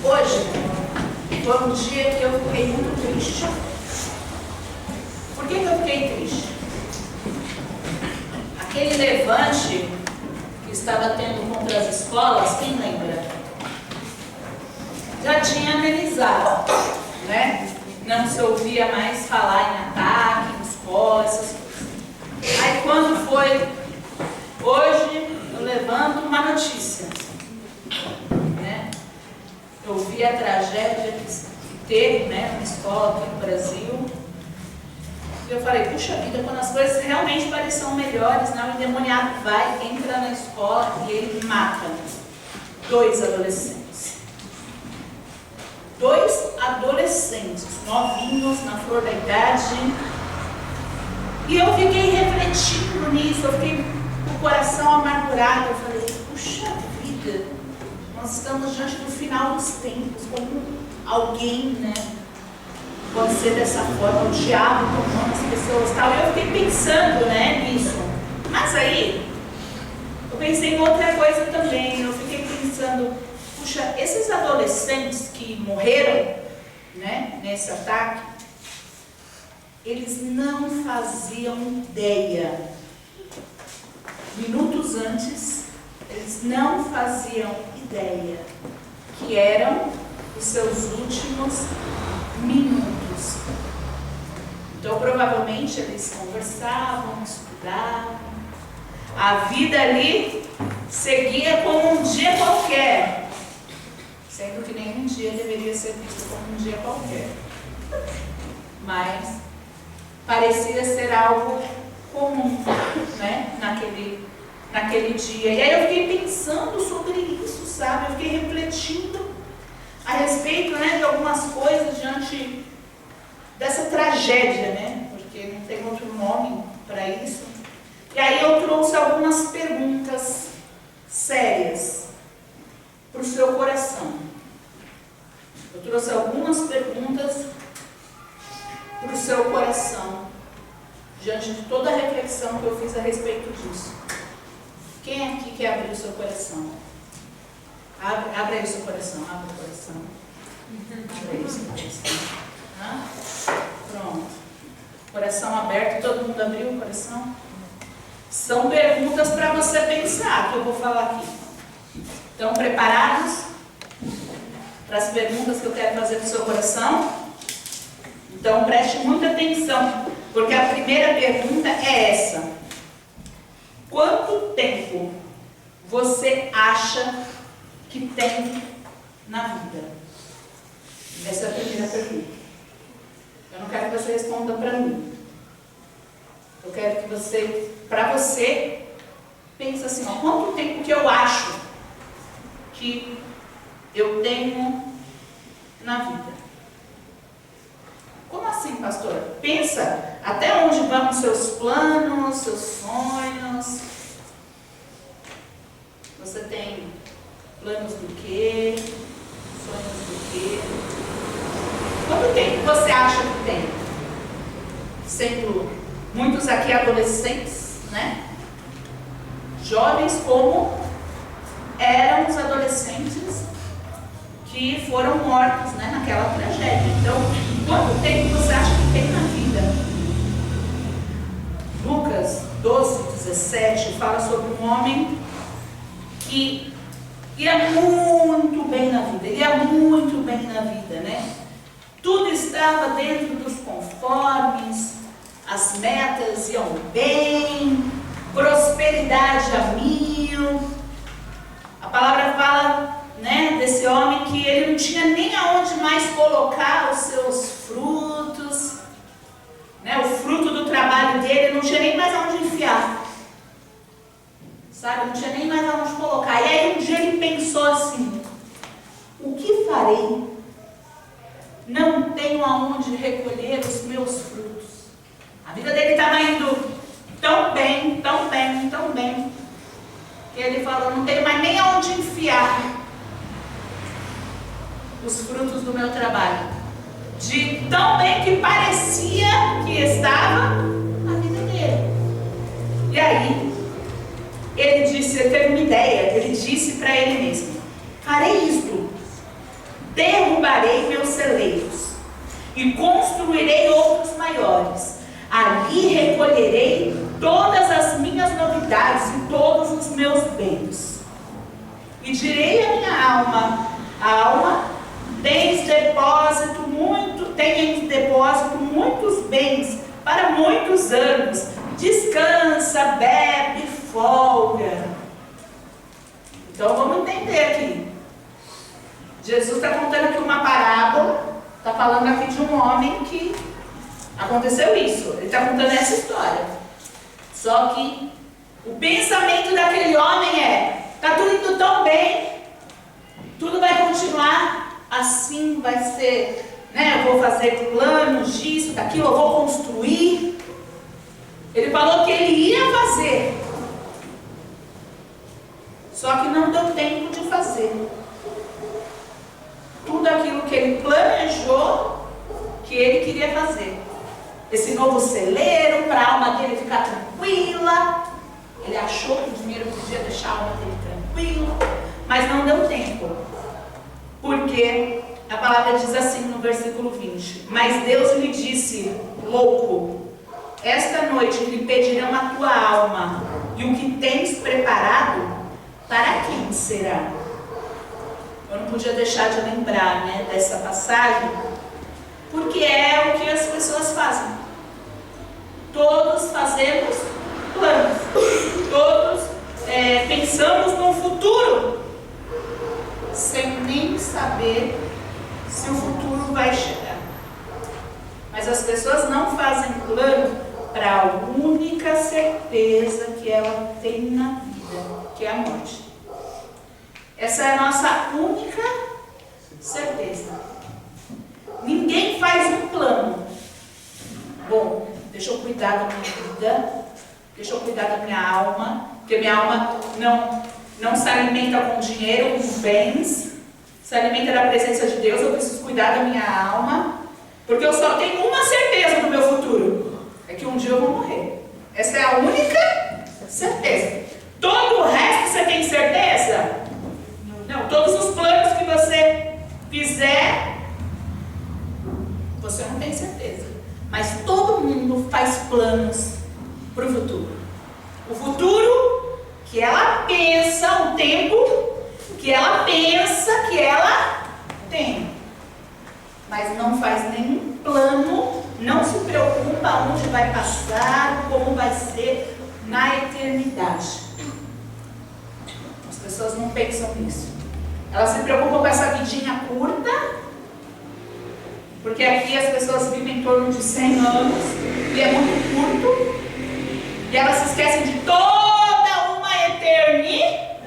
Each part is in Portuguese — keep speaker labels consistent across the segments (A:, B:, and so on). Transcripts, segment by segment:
A: Hoje foi um dia que eu fiquei muito triste. Por que eu fiquei triste? Aquele levante que estava tendo contra as escolas, quem lembra? Já tinha amenizado, né? Não se ouvia mais falar em ataque, em escola, essas coisas. Aí quando foi, hoje eu levanto uma notícia, né? Eu vi a tragédia que teve, né, na escola aqui no Brasil. E eu falei, puxa vida, quando as coisas realmente pareciam melhores, né, o endemoniado vai, entra na escola e ele mata 2 adolescentes. 2 adolescentes, novinhos, na flor da idade. E eu fiquei refletindo nisso, eu fiquei com o coração amargurado. Eu falei, puxa vida, nós estamos diante do final dos tempos, como alguém, né, pode ser dessa forma, o diabo tomando as pessoas, tal. E eu fiquei pensando, né, nisso. Mas aí, eu pensei em outra coisa também. Eu fiquei pensando, puxa, esses adolescentes que morreram, né, nesse ataque, eles não faziam ideia. Minutos antes, eles não faziam ideia que eram os seus últimos minutos. Então, provavelmente, eles conversavam, estudavam. A vida ali seguia como um dia qualquer, sendo que nenhum dia deveria ser visto como um dia qualquer. Mas parecia ser algo comum, né, naquele dia. E aí eu fiquei pensando sobre isso, sabe? Eu fiquei refletindo a respeito, né, de algumas coisas diante dessa tragédia, né? Porque não tem outro nome para isso. E aí eu trouxe algumas perguntas sérias para o seu coração. Eu trouxe algumas perguntas para o seu coração, diante de toda a reflexão que eu fiz a respeito disso. Quem aqui quer abrir o seu coração? Abre aí o seu coração, abre o coração. Abre aí o seu coração. Pronto. Coração aberto, todo mundo abriu o coração? São perguntas para você pensar, que eu vou falar aqui. Estão preparados para as perguntas que eu quero fazer no seu coração? Então preste muita atenção, porque a primeira pergunta é essa: quanto tempo você acha que tem na vida? Essa é a primeira pergunta. Eu não quero que você responda para mim. Eu quero que você, para você, pense assim, ó, quanto tempo que eu acho que eu tenho na vida? Como assim, pastor? Pensa até onde vão seus planos, seus sonhos. Você tem planos do quê? Sonhos do quê? Quanto tempo você acha que tem? Sendo muitos aqui adolescentes, né? Jovens como eram os adolescentes que foram mortos, né, naquela tragédia. Então, quanto tempo você acha que tem na vida? Lucas 12:17 fala sobre um homem que ia muito bem na vida. Ele ia muito bem na vida, né? Tudo estava dentro dos conformes, as metas iam bem, prosperidade a mil. A palavra fala, né, desse homem que ele não tinha nem aonde mais colocar os seus frutos, né, o fruto do trabalho dele, ele não tinha nem mais aonde enfiar, sabe, não tinha nem mais aonde colocar. E aí um dia ele pensou assim: o que farei? Não tenho aonde recolher os meus frutos. A vida dele estava indo tão bem, tão bem, tão bem, que ele falou: não tenho mais nem aonde enfiar os frutos do meu trabalho. De tão bem que parecia que estava a vida dele. E aí, ele disse, ele teve uma ideia, ele disse para ele mesmo: farei isto derrubarei meus celeiros e construirei outros maiores. Ali recolherei todas as minhas novidades e todos os meus bens. E direi à minha alma: alma, tens em depósito muitos bens para muitos anos. Descansa, bebe, folga. Então vamos entender aqui. Jesus está contando aqui uma parábola. Está falando aqui de um homem que aconteceu isso. Ele está contando essa história. Só que o pensamento daquele homem é: está tudo indo tão bem, tudo vai continuar assim, vai ser, né? Eu vou fazer planos disso, daquilo, eu vou construir. Ele falou que ele ia fazer, só que não deu tempo de fazer tudo aquilo que ele planejou, que ele queria fazer. Esse novo celeiro, para a alma dele ficar tranquila. Ele achou que o dinheiro podia deixar a alma dele tranquila, mas não deu tempo. Porque a palavra diz assim no versículo 20: mas Deus lhe disse: louco, esta noite lhe pedirão a tua alma, e o que tens preparado, para quem será? Eu não podia deixar de lembrar, né, dessa passagem, porque é o que as pessoas fazem. Todos fazemos planos, todos pensamos no futuro, sem nem saber se o futuro vai chegar. Mas as pessoas não fazem plano para a única certeza que ela tem na vida, que é a morte. Essa é a nossa única certeza. Ninguém faz um plano. Bom, deixa eu cuidar da minha vida, deixa eu cuidar da minha alma, porque minha alma não se alimenta com dinheiro, com bens, se alimenta da presença de Deus. Eu preciso cuidar da minha alma, porque eu só tenho uma certeza no meu futuro: é que um dia eu vou morrer. Essa é a única certeza. Todo o resto você tem certeza? Não, todos os planos que você fizer, você não tem certeza. Mas todo mundo faz planos para o futuro. O futuro que ela pensa, o tempo que ela pensa que ela tem. Mas não faz nenhum plano, não se preocupa onde vai passar, como vai ser na eternidade. As pessoas não pensam nisso. Elas se preocupam com essa vidinha curta, porque aqui as pessoas vivem em torno de 100 anos, e é muito curto, e elas se esquecem de toda uma eternidade.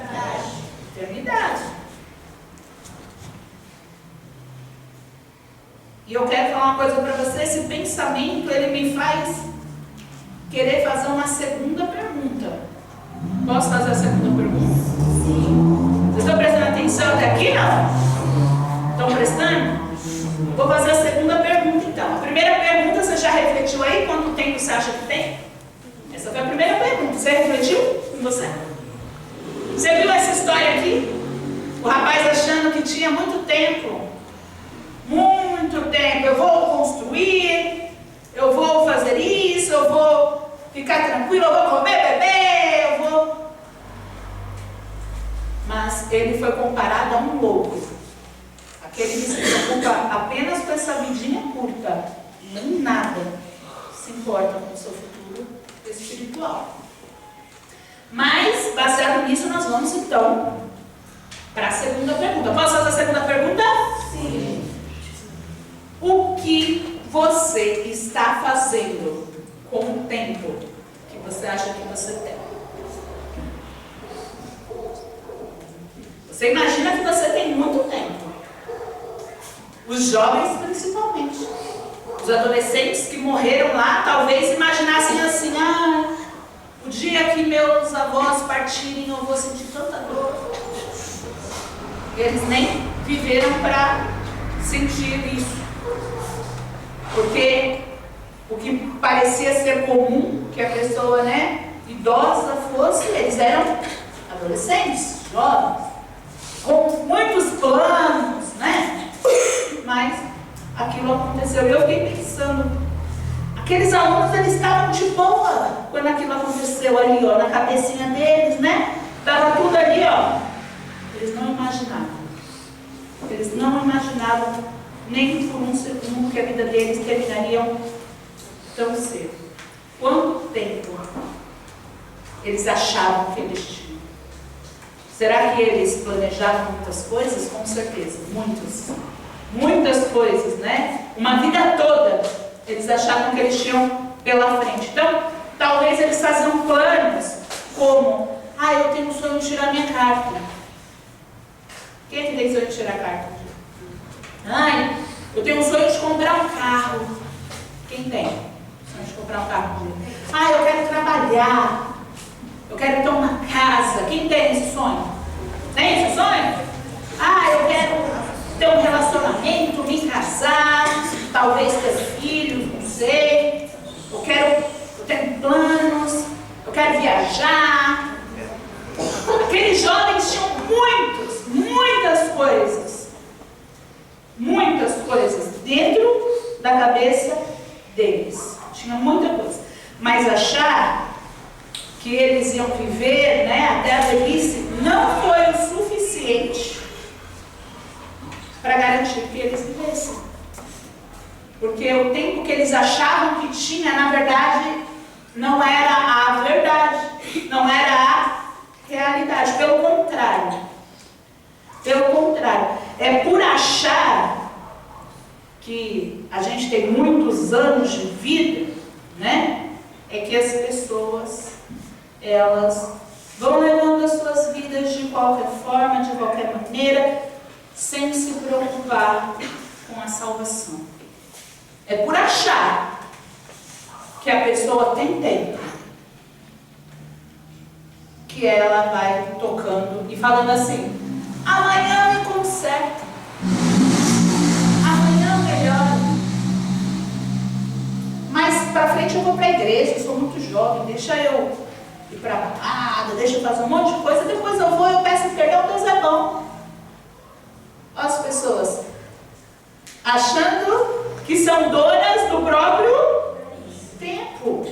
A: E eu quero falar uma coisa para você: esse pensamento, ele me faz querer fazer uma segunda pergunta. Posso fazer a segunda pergunta? Sim. Vocês estão prestando atenção até aqui, não? Estão prestando? Vou fazer a segunda pergunta então. A primeira pergunta, você já refletiu aí? Quanto tempo você acha que tem? Essa foi a primeira pergunta. Você refletiu com você? Você viu essa história aqui? O rapaz achando que tinha muito tempo. Muito tempo. Eu vou construir, eu vou fazer isso, eu vou ficar tranquilo, eu vou comer, beber, eu vou... Mas ele foi comparado a um louco. Aquele que se preocupa apenas com essa vidinha curta, nem nada se importa com o seu futuro espiritual. Mas, baseado nisso, nós vamos então para a segunda pergunta. Posso fazer a segunda pergunta? Sim. O que você está fazendo com o tempo que você acha que você tem? Você imagina que você tem muito tempo. Os jovens principalmente. Os adolescentes que morreram lá talvez imaginassem assim: ah, o dia que meus avós partirem eu vou sentir tanta dor. Eles nem viveram para sentir isso. Porque o que parecia ser comum que a pessoa, né, idosa fosse, eles eram adolescentes, jovens, com muitos planos, né? aconteceu. E eu fiquei pensando, aqueles alunos, eles estavam de boa quando aquilo aconteceu ali, ó, na cabecinha deles, né? Estava tudo ali, ó. Eles não imaginavam. Eles não imaginavam nem por um segundo que a vida deles terminaria tão cedo. Quanto tempo eles achavam que eles tinham? Será que eles planejavam muitas coisas? Com certeza, muitas. Muitas coisas, né? Uma vida toda eles achavam que eles tinham pela frente. Então, talvez eles faziam planos como: ah, eu tenho um sonho de tirar minha carta. Quem é que tem sonho de tirar a carta? Ai, eu tenho um sonho de comprar um carro. Quem tem sonho de comprar um carro? Ah, eu quero trabalhar. Eu quero ter uma casa. Quem tem esse sonho? Tem esse sonho? Ah, eu quero ter um relacionamento, me casar, talvez ter filhos, não sei. Eu tenho planos, eu quero viajar. Aqueles jovens tinham muitas coisas dentro da cabeça deles. Tinha muita coisa. Mas achar que eles iam viver, né, até a velhice, não foi o suficiente para garantir que eles vivessem. Porque o tempo que eles achavam que tinha, na verdade, não era a verdade, não era a realidade. Pelo contrário, é por achar que a gente tem muitos anos de vida, né, é que as pessoas, elas vão levando as suas vidas de qualquer forma, de qualquer maneira, sem se preocupar com a salvação. É por achar que a pessoa tem tempo que ela vai tocando e falando assim: amanhã eu me conserto, amanhã eu melhoro, mas pra frente eu vou pra igreja, eu sou muito jovem, deixa eu ir pra balada, deixa eu fazer um monte de coisa, depois eu vou, eu peço perdão, Deus é bom. As pessoas achando que são donas do próprio tempo,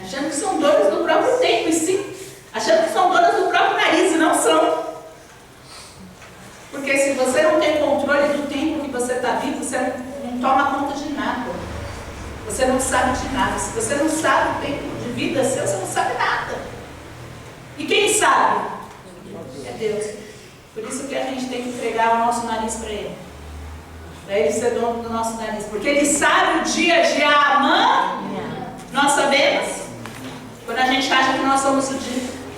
A: achando que são donas do próprio tempo, e sim, achando que são donas do próprio nariz, e não são. Porque se você não tem controle do tempo que você está vivo, você não toma conta de nada, você não sabe de nada. Se você não sabe o tempo de vida seu, você não sabe nada. E quem sabe? É Deus. Por isso que a gente tem que entregar o nosso nariz para Ele. Para Ele ser dono do nosso nariz. Porque Ele sabe o dia de amanhã. Nós sabemos? Quando a gente acha que nós somos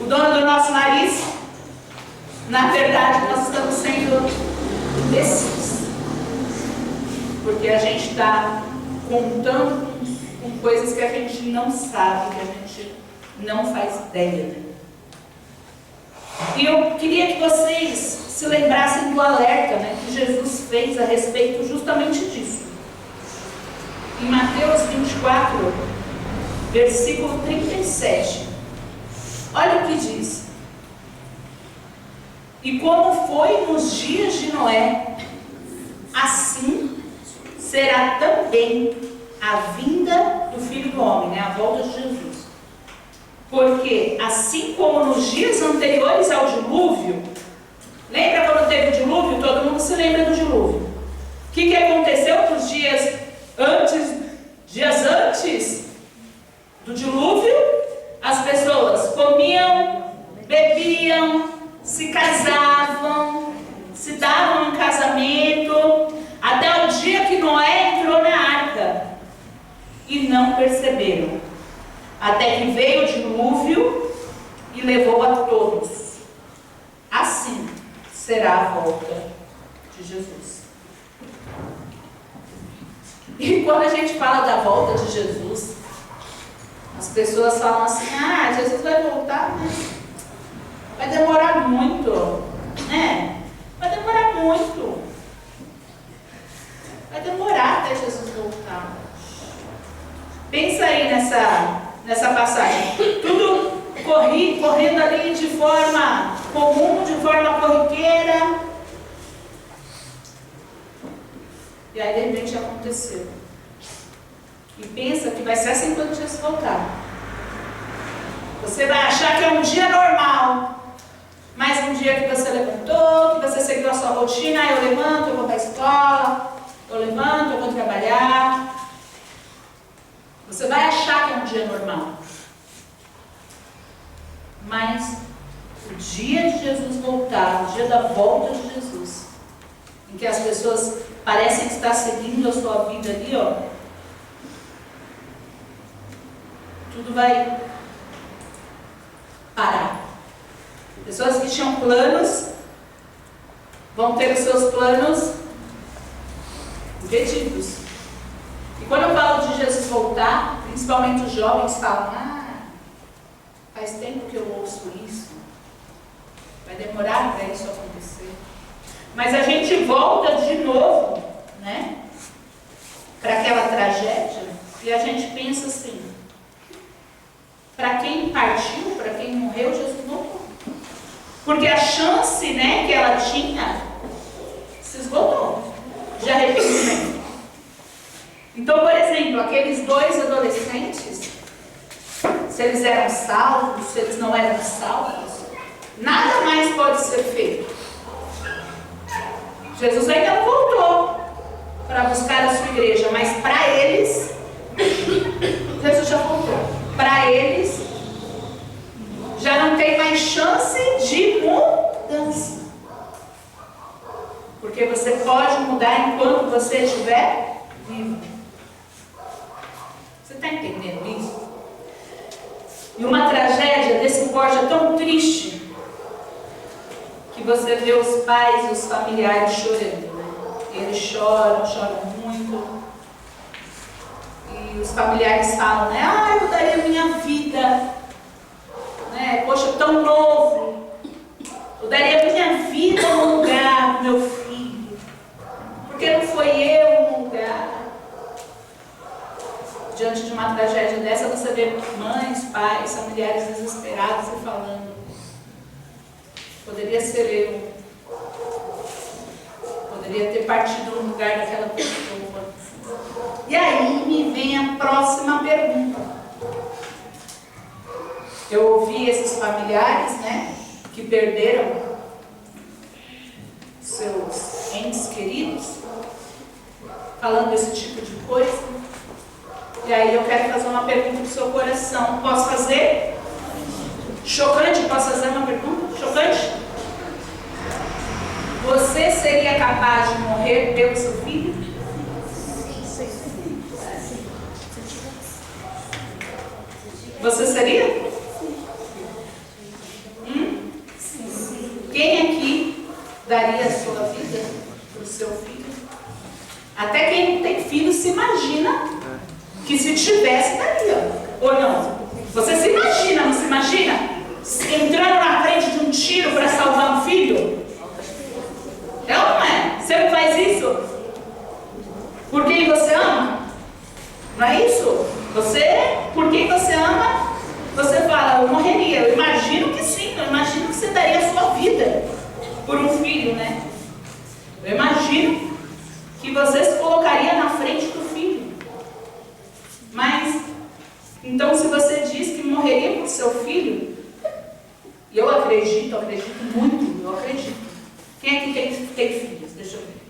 A: o dono do nosso nariz, na verdade nós estamos sendo imbecis. Porque a gente está contando com coisas que a gente não sabe, que a gente não faz ideia, né? E eu queria que vocês se lembrassem do alerta, né, que Jesus fez a respeito justamente disso. Em Mateus 24, versículo 37. Olha o que diz: e como foi nos dias de Noé, assim será também a vinda do Filho do Homem, né, a volta de Jesus. Porque assim como nos dias anteriores ao dilúvio, lembra quando teve o dilúvio? Todo mundo se lembra do dilúvio. O que aconteceu nos dias antes do dilúvio? As pessoas comiam, bebiam, se casavam, se davam em casamento, até o dia que Noé entrou na arca, e não perceberam. Até que veio o dilúvio e levou a todos. Assim será a volta de Jesus. E quando a gente fala da volta de Jesus, as pessoas falam assim: ah, Jesus vai voltar, né? Vai demorar muito, né? Vai demorar muito. Vai demorar até Jesus voltar. Pensa aí nessa passagem. Tudo correndo ali de forma comum, de forma corriqueira. E aí de repente aconteceu. E pensa que vai ser assim quando Jesus voltar. Você vai achar que é um dia normal. Mas um dia que você levantou, que você seguiu a sua rotina, eu levanto, eu vou para a escola, eu levanto, eu vou trabalhar. Você vai achar que é um dia normal. Mas o dia de Jesus voltar, o dia da volta de Jesus, em que as pessoas parecem estar seguindo a sua vida ali, ó, tudo vai parar. Pessoas que tinham planos vão ter os seus planos impedidos. E quando eu falo de Jesus voltar, principalmente os jovens falam: faz tempo que eu ouço isso, vai demorar para isso acontecer. Mas a gente volta de novo, né, para aquela tragédia, e a gente pensa assim: para quem partiu, para quem morreu, Jesus voltou. Porque a chance, né, que ela tinha se esgotou de arrependimento. Então, por exemplo, aqueles 2 adolescentes, se eles eram salvos, se eles não eram salvos, nada mais pode ser feito. Jesus ainda não voltou para buscar a sua igreja, mas para eles, Jesus já voltou. Para eles, já não tem mais chance de mudança. Porque você pode mudar enquanto você estiver vivo. Você está entendendo isso? E uma tragédia desse porte é tão triste que você vê os pais e os familiares chorando, né? Eles choram muito. E os familiares falam, né? Eu daria minha vida, né? Poxa, tão novo. Eu daria minha vida no lugar do meu filho. Porque não foi eu no lugar. Diante de uma tragédia dessa, você vê mães, pais, familiares desesperados e falando: poderia ser eu. Poderia ter partido no lugar daquela pessoa. E aí me vem a próxima pergunta. Eu ouvi esses familiares, né, que perderam seus entes queridos, falando esse tipo de coisa. E aí eu quero fazer uma pergunta para o seu coração. Posso fazer? Chocante? Posso fazer uma pergunta? Chocante? Você seria capaz de morrer pelo seu filho? Você seria? Quem aqui daria a sua vida para o seu filho? Até quem não tem filho se imagina que se tivesse daria, ou não? Você se imagina, não se imagina? Entrando na frente de um tiro para salvar um filho? É ou não é? Você não faz isso? Por quem você ama? Não é isso? Você, por quem você ama, você fala, eu morreria. Eu imagino que sim, eu imagino que você daria a sua vida por um filho, né? Eu imagino que você se colocaria na frente do filho. Mas, então se você diz que morreria por seu filho, e eu acredito muito, eu acredito. Quem aqui tem filhos? Deixa eu ver.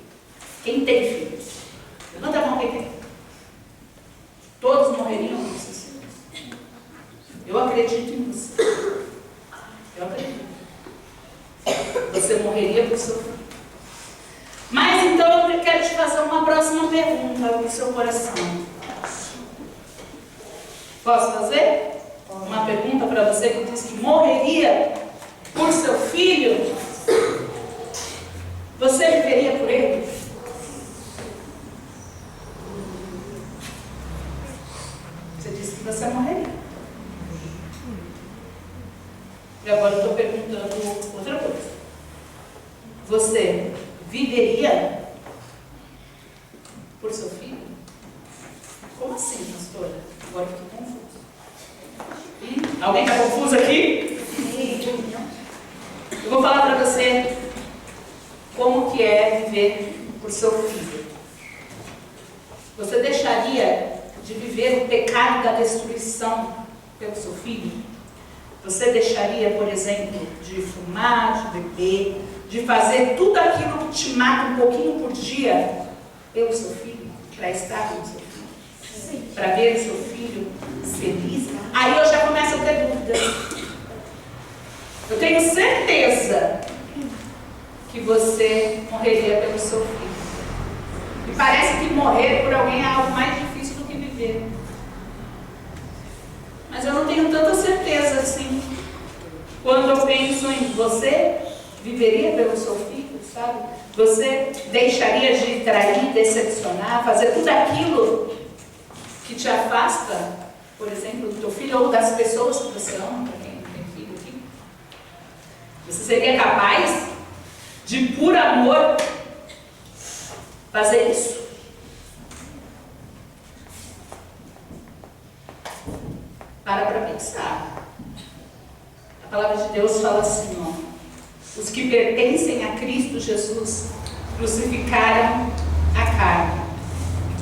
A: Quem tem filhos? Levanta a mão quem tem. Todos morreriam por seus filhos. Eu acredito em você. Eu acredito. Você morreria por seu filho. Mas então eu quero te fazer uma próxima pergunta para o seu coração. Posso fazer? Uma pergunta para você que diz que morreria por seu filho. Você viveria por ele? Você disse que você morreria. E agora eu estou perguntando outra coisa. Você viveria por seu filho? Como assim, pastora? Agora eu fiquei confuso. Alguém está confuso aqui? Eu vou falar para você como que é viver por seu filho. Você deixaria de viver o pecado da destruição pelo seu filho? Você deixaria, por exemplo, de fumar, de beber, de fazer tudo aquilo que te mata um pouquinho por dia pelo seu filho? Para estar com o seu filho? Para ver o seu filho feliz? Aí eu já começo a ter dúvidas. Eu tenho certeza que você morreria pelo seu filho. E parece que morrer por alguém é algo mais difícil do que viver. Mas eu não tenho tanta certeza assim. Quando eu penso em você, viveria pelo seu filho, sabe? Você deixaria de trair, decepcionar, fazer tudo aquilo que te afasta, por exemplo, do teu filho ou das pessoas que você ama, para quem tem filho aqui? Você seria capaz de, por amor, fazer isso? Para pensar. A palavra de Deus fala assim, ó: os que pertencem a Cristo Jesus crucificaram a carne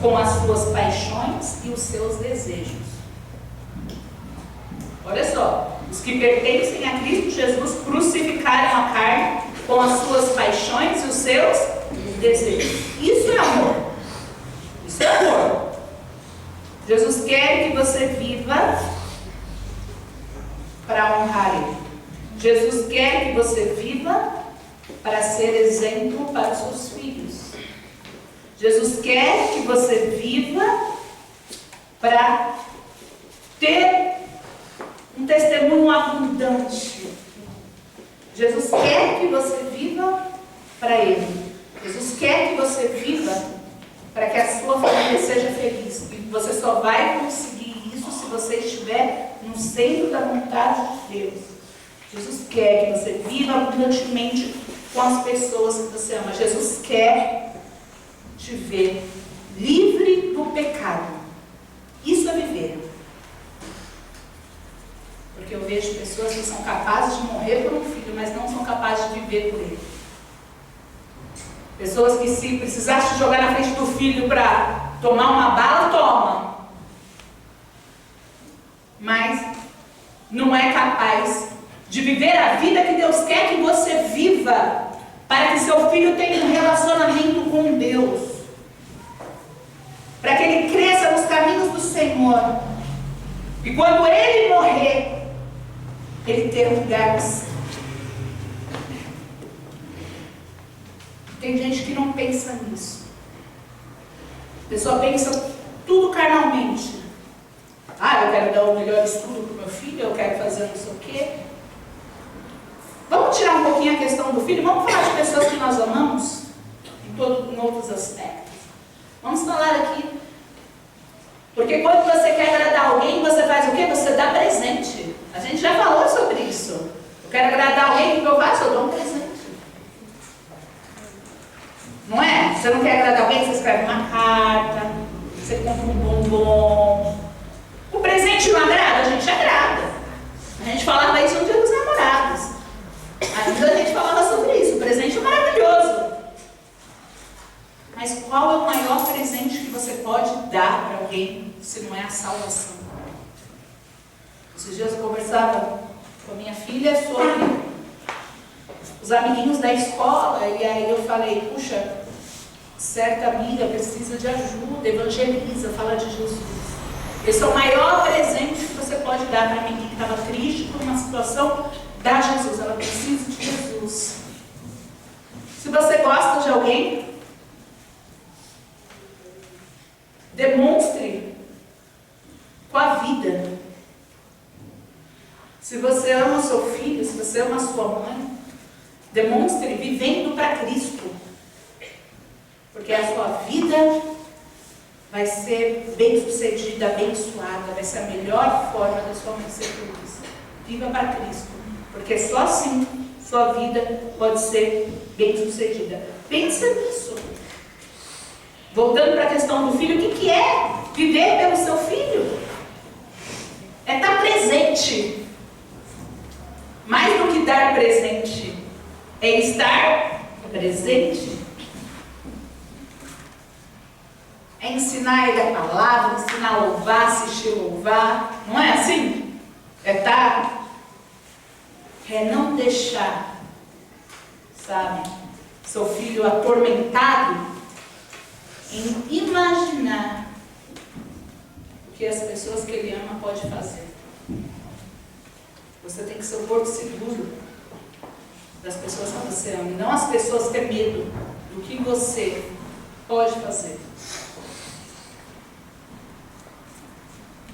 A: com as suas paixões e os seus desejos. Olha só, os que pertencem a Cristo Jesus crucificaram a carne com as suas paixões e os seus desejos. Isso é amor. Isso é amor. Jesus quer que você viva para honrar Ele. Jesus quer que você viva para ser exemplo para os seus filhos. Jesus quer que você viva para ter um testemunho abundante. Jesus quer que você viva para Ele. Jesus quer que você viva para que a sua família seja feliz. E você só vai conseguir isso se você estiver no centro da vontade de Deus. Jesus quer que você viva abundantemente com as pessoas que você ama. Jesus quer te ver livre do pecado. Isso é viver. Porque eu vejo pessoas que são capazes de morrer por um filho, mas não são capazes de viver por ele. Pessoas que, se precisasse te jogar na frente do filho para tomar uma bala, toma. Mas não é capaz de viver a vida que Deus quer que você viva, para que seu filho tenha um relacionamento com Deus, para que ele cresça nos caminhos do Senhor, e quando ele morrer, ele ter um lugar no céu. Tem gente que não pensa nisso. A pessoa pensa tudo carnalmente. Eu quero dar o melhor estudo para o meu filho, eu quero fazer não sei o quê. Vamos tirar um pouquinho a questão do filho, vamos falar de pessoas que nós amamos, em outros aspectos. Vamos falar aqui. Porque quando você quer agradar alguém, você faz o quê? Você dá presente. A gente já falou sobre isso. Eu quero agradar alguém, o que eu faço? Eu dou um presente. Não é? Você não quer agradar alguém, você escreve uma carta, você compra um bombom. O presente não agrada? A gente agrada. A gente falava isso no Dia dos Namorados. Ainda a gente falava sobre isso. O presente é maravilhoso. Mas qual é o maior presente que você pode dar para alguém se não é a salvação? Esses dias eu conversava com a minha filha sobre os amiguinhos da escola, e aí eu falei, puxa, certa amiga precisa de ajuda, evangeliza, fala de Jesus. Esse é o maior presente que você pode dar para a menina que estava triste por uma situação. Dá Jesus, ela precisa de Jesus. Se você gosta de alguém, demonstre com a vida. Se você ama o seu filho, se você ama a sua mãe, demonstre vivendo para Cristo. Porque a sua vida vai ser bem sucedida, abençoada, vai ser a melhor forma da sua mãe ser feliz. Viva para Cristo. Porque só assim sua vida pode ser bem sucedida. Pensa nisso. Voltando para a questão do filho, o que é viver pelo seu filho? É estar presente. Mais do que dar presente, é estar presente. É ensinar ele a palavra, ensinar a louvar, assistir louvar. Não é assim? É não deixar, sabe, seu filho atormentado em imaginar o que as pessoas que ele ama podem fazer. Você tem que ser o porto seguro das pessoas que você ama, e não as pessoas ter medo do que você pode fazer.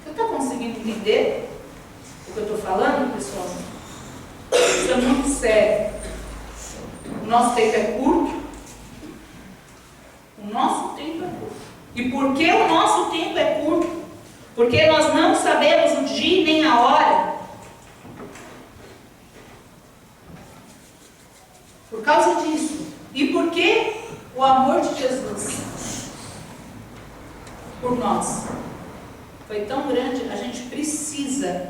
A: Você está conseguindo entender o que eu estou falando, pessoal? Isso é muito sério. O nosso tempo é curto. O nosso tempo é curto. E por que o nosso tempo é curto? Porque nós não sabemos o dia nem a hora. Por causa disso. E por que o amor de Jesus por nós foi tão grande, a gente precisa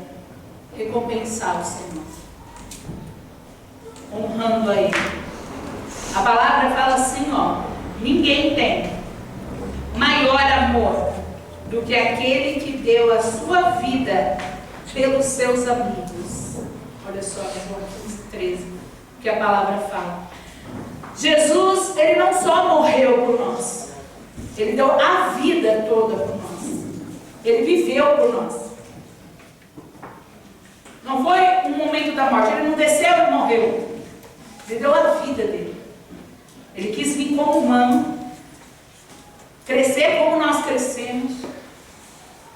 A: recompensar o Senhor, honrando a Ele. A palavra fala assim, ninguém tem maior amor do que aquele que deu a sua vida pelos seus amigos. Olha só, João 15:13, o que a palavra fala. Jesus, Ele não só morreu por nós, Ele deu a vida toda por nós. Ele viveu por nós. Não foi um momento da morte, Ele não desceu e morreu. Ele deu a vida dele. Ele quis vir como humano, crescer como nós crescemos,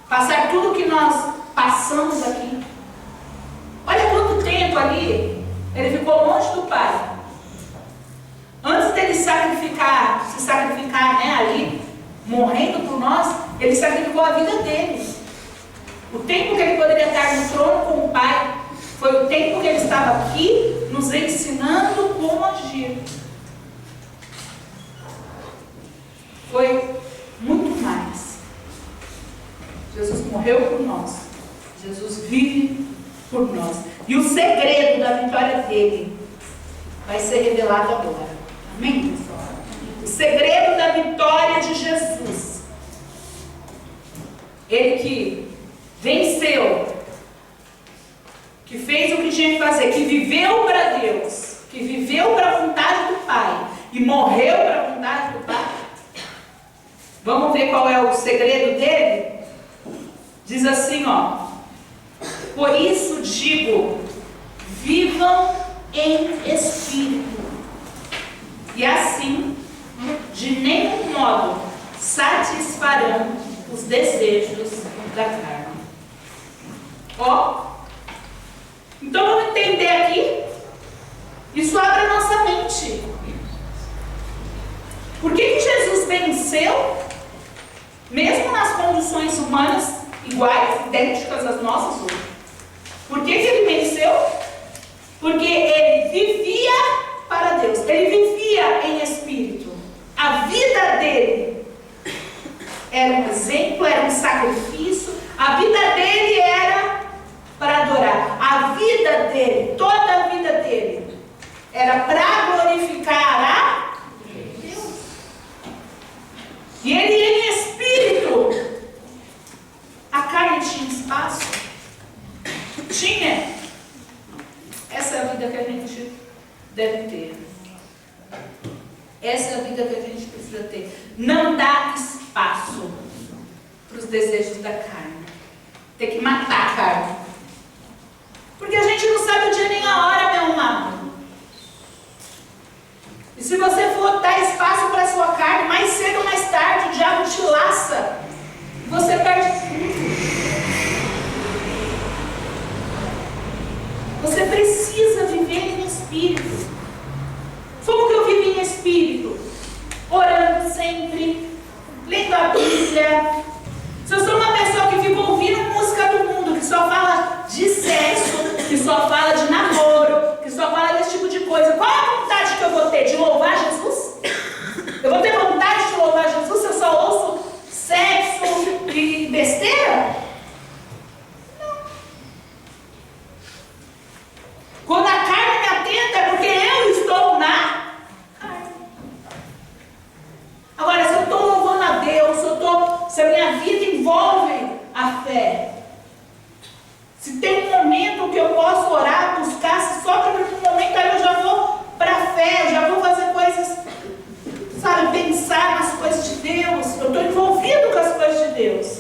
A: passar tudo que nós passamos aqui. Olha quanto tempo ali Ele ficou longe do Pai. Antes dele se sacrificar, né, ali, morrendo por nós, Ele sacrificou a vida dele. O tempo que Ele poderia estar no trono com o Pai, foi o tempo que Ele estava aqui, nos ensinando como agir. Foi muito mais. Jesus morreu por nós. Jesus vive por nós. E o segredo da vitória dele vai ser revelado agora. Amém, pessoal? O segredo da vitória de Jesus. Ele que venceu, que fez o que tinha que fazer, que viveu para Deus, que viveu para a vontade do Pai e morreu para a vontade do Pai. Vamos ver qual é o segredo dele? Diz assim, por isso digo, vivam em espírito, e assim, de nenhum modo, satisfarão os desejos da carne. Então vamos entender aqui. Isso abre a nossa mente. Por que Jesus venceu, mesmo nas condições humanas iguais, idênticas às nossas hoje? Por que Ele venceu? Porque Ele vivia para Deus. Ele vivia em espírito. A vida dele era um exemplo, era um sacrifício. A vida dele era para adorar. A vida dele, toda a vida dele, era para glorificar a Deus. E ele ia em espírito. A carne tinha espaço? Tinha. Essa é a vida que a gente deve ter. Essa é a vida que a gente precisa ter. Não dá espaço para os desejos da carne. Tem que matar a carne. Porque a gente não sabe o dia nem a hora, meu amado. E se você for dar espaço para a sua carne, mais cedo ou mais tarde, o diabo te laça. E você perde tudo. Você precisa viver em espírito. Como que eu vivo em espírito? Orando sempre, lendo a Bíblia. Se eu sou uma pessoa que fica ouvindo música do mundo, que só fala de sexo, que só fala de namoro, que só fala desse tipo de coisa, qual é a vontade que eu vou ter? De louvar Jesus? se a minha vida envolve a fé. Se tem um momento que eu posso orar, buscar, se sobra para um momento, aí eu já vou para a fé, eu já vou fazer coisas, sabe, pensar nas coisas de Deus. Eu estou envolvido com as coisas de Deus.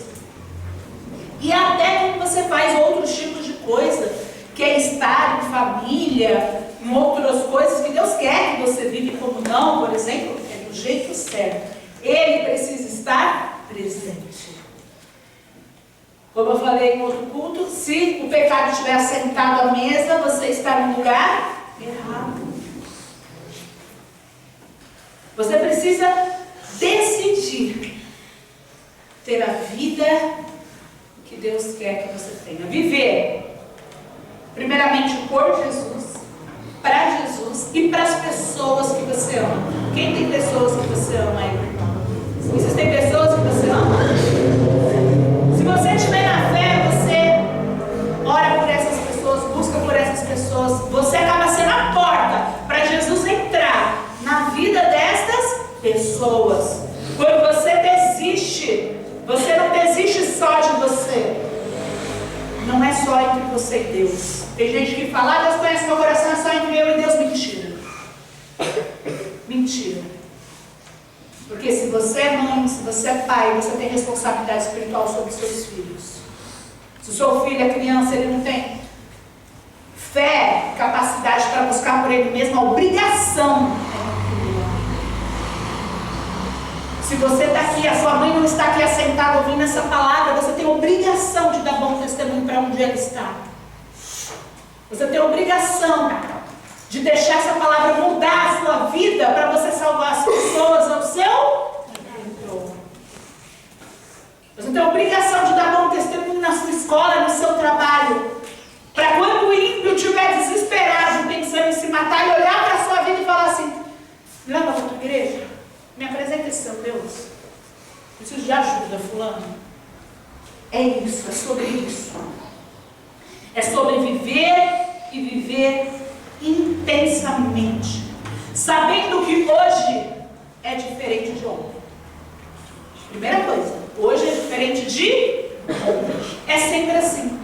A: E até quando você faz outros tipos de coisa, que é estar em família, em outras coisas que Deus quer que você vive em comunhão, por exemplo, é do jeito certo. Ele precisa estar presente. Como eu falei em outro culto, se o pecado estiver assentado à mesa, você está no lugar errado. Você precisa decidir ter a vida que Deus quer que você tenha. Viver, primeiramente, por Jesus, para Jesus e para as pessoas que você ama. Quem tem pessoas que você ama aí? Existem pessoas que você ama? Se você estiver na fé, você ora por essas pessoas, busca por essas pessoas, você acaba sendo a porta para Jesus entrar na vida destas pessoas. Quando você desiste, você não desiste só de você. Não é só entre você e Deus. Tem gente que fala, Deus conhece meu coração, é só entre eu e Deus. Mentira. Mentira. Porque se você é mãe, se você é pai, você tem responsabilidade espiritual sobre os seus filhos. Se o seu filho é criança, ele não tem fé, capacidade para buscar por ele mesmo, a obrigação Se você está aqui, a sua mãe não está aqui assentada ouvindo essa palavra, você tem obrigação de dar bom testemunho para onde ela está. Você tem obrigação de deixar essa palavra mudar a sua vida para você salvar as pessoas ao seu redor. Você tem obrigação de dar bom testemunho na sua escola, no seu trabalho. Para quando o ímpio estiver desesperado, pensando em se matar, e olhar para a sua vida e falar assim: me leva para a tua igreja, me apresenta esse seu Deus, preciso de ajuda, fulano. É isso, é sobre isso. É sobre viver e viver intensamente, sabendo que hoje é diferente de ontem. Primeira coisa, hoje é diferente de ontem. É sempre assim.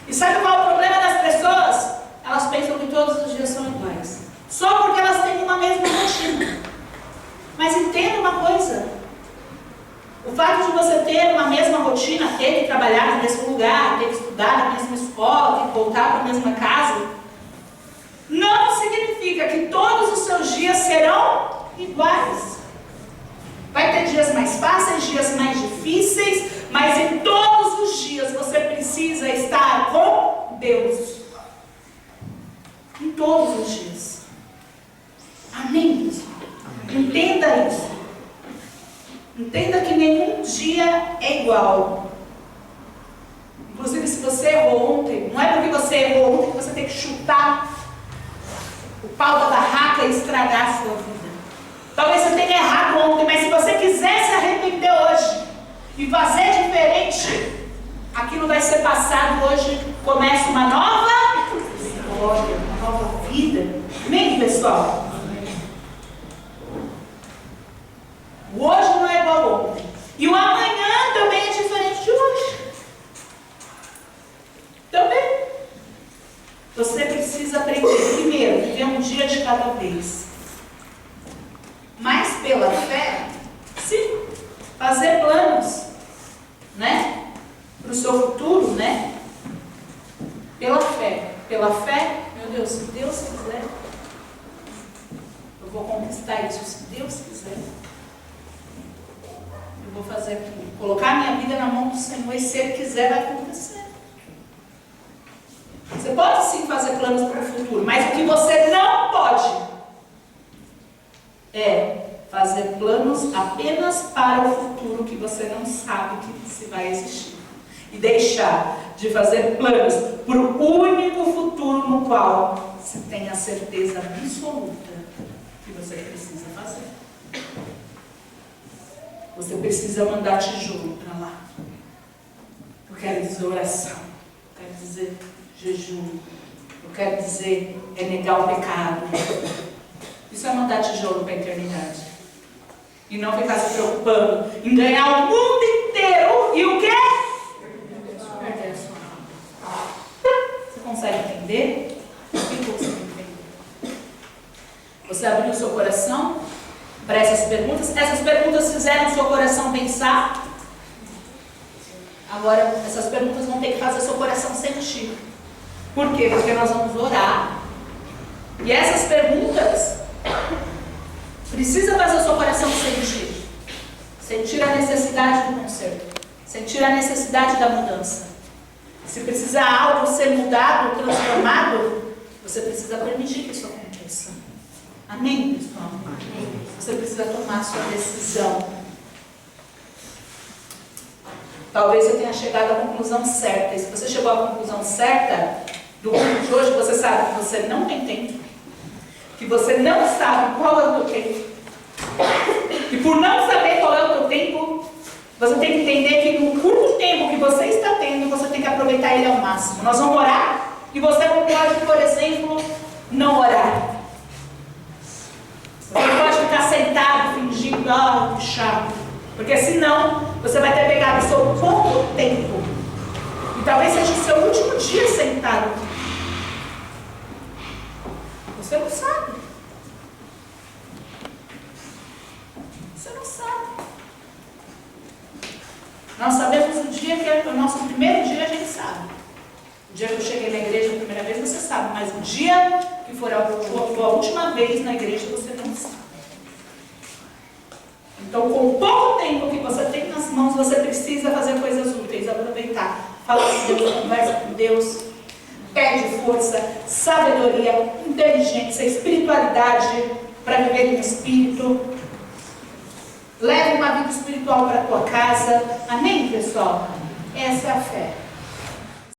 A: E sabe qual é o problema das pessoas? Elas pensam que todos os dias são iguais, só porque elas têm uma mesma rotina. Mas entenda uma coisa: o fato de você ter uma mesma rotina, ter que trabalhar no mesmo lugar, ter que estudar na mesma escola, ter que voltar para a mesma casa, não significa que todos os seus dias serão iguais. Vai ter dias mais fáceis, dias mais difíceis, mas em todos os dias você precisa estar com Deus. Em todos os dias. Amém, pessoal? Entenda isso. Entenda que nenhum dia é igual. Inclusive, se você errou ontem, não é porque você errou ontem que você tem que chutar o pau da barraca e estragar a sua vida. Talvez você tenha errado ontem, mas se você quiser se arrepender hoje e fazer diferente, aquilo vai ser passado hoje. Começa uma nova história, uma nova vida. Amém, pessoal? O hoje não é igual ao ontem. E o amanhã também é diferente de hoje. Também. Você precisa aprender, primeiro, viver um dia de cada vez. Mas pela fé, sim, fazer planos, né? Para o seu futuro, né? Pela fé. Pela fé, meu Deus, se Deus quiser, eu vou conquistar isso. Se Deus quiser, eu vou fazer aquilo. Colocar minha vida na mão do Senhor, e se Ele quiser, vai acontecer. Você pode sim fazer planos para o futuro, mas o que você não pode é fazer planos apenas para o futuro que você não sabe que se vai existir. E deixar de fazer planos para o único futuro no qual você tem a certeza absoluta que você precisa fazer. Você precisa mandar tijolo para lá. Eu quero dizer oração. Eu quero dizer jejum. Eu quero dizer negar o pecado. Isso é mandar tijolo para a eternidade. E não ficar se preocupando em ganhar o mundo inteiro coração para essas perguntas? Essas perguntas fizeram o seu coração pensar? Agora, essas perguntas vão ter que fazer o seu coração sentir. Por quê? Porque nós vamos orar. E essas perguntas precisam fazer o seu coração sentir. Sentir a necessidade do conserto. Sentir a necessidade da mudança. Se precisar algo ser mudado, transformado, você precisa permitir que isso aconteça. Amém, pessoal? Amém. Você precisa tomar a sua decisão. Talvez você tenha chegado à conclusão certa. E se você chegou à conclusão certa do culto de hoje, você sabe que você não tem tempo. Que você não sabe qual é o teu tempo. E por não saber qual é o teu tempo, você tem que entender que no curto tempo que você está tendo, você tem que aproveitar ele ao máximo. Nós vamos orar e você não pode, por exemplo, não orar. Você não pode ficar sentado fingindo, que chato. Porque senão, você vai ter pegado o seu pouco tempo. E talvez seja o seu último dia sentado. Você não sabe. Você não sabe. Nós sabemos o dia que é o nosso primeiro dia, a gente sabe. O dia que eu cheguei na igreja a primeira vez, você sabe. Mas o dia que for a última vez na igreja, você não sabe. Então, com o pouco tempo que você tem nas mãos, você precisa fazer coisas úteis, aproveitar. Fala com Deus, conversa com Deus, pede força, sabedoria, inteligência, espiritualidade para viver no Espírito. Leve uma vida espiritual para a tua casa. Amém, pessoal?